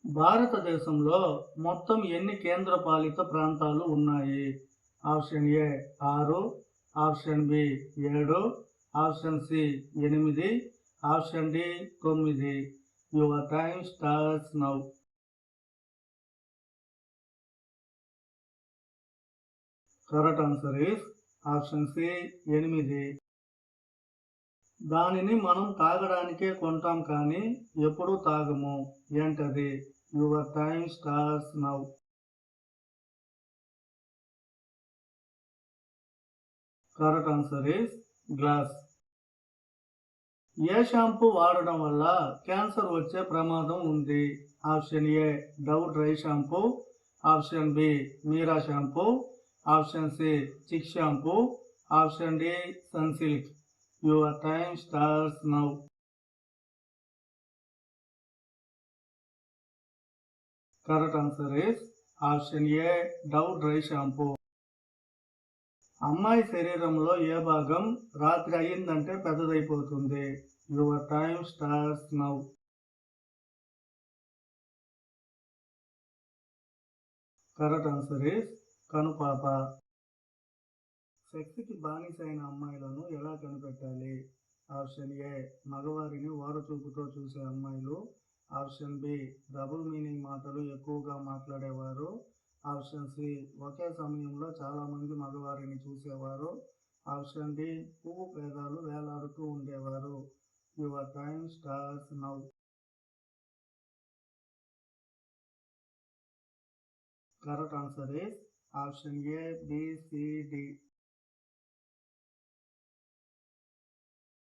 భారతదేశంలో మొత్తం ఎన్ని కేంద్రపాలిత ప్రాంతాలు ఉన్నాయి? Option A 6, option B 7, option C 8, option D 9. Your time starts now. Correct answer is option C 8. దానిని మనం తాగడానికే కొంటాం కానీ ఎప్పుడూ తాగము. ఏంటది? Your time starts now. Correct answer is glass. ఏ షాంపూ వాడడం వల్ల క్యాన్సర్ వచ్చే ప్రమాదం ఉంది? Option A Dove dry shampoo, option B Meera shampoo, option C Chik shampoo, option D Sunsilk. Your time starts now. Correct answer is option A Dove dry shampoo. అమ్మాయి శరీరంలో ఏ భాగం రాత్రి అయ్యిందంటే పెద్దదైపోతుంది? Your time starts now. Correct answer is కనుపాప. శక్తికి బానిసైన అమ్మాయిలను ఎలా కనిపెట్టాలి? ఆప్షన్ ఏ మగవారిని ఓరచూపుతో చూసే అమ్మాయిలు, ఆప్షన్ బి డబుల్ మీనింగ్ మాటలు ఎక్కువగా మాట్లాడేవారు, ఆప్షన్ సి ఒకే సమయంలో చాలామంది మగవారిని చూసేవారు, ఆప్షన్ డి పువ్వు పేదాలు వేలాడుతూ ఉండేవారు. Your time starts now. Correct answer is option A B C D.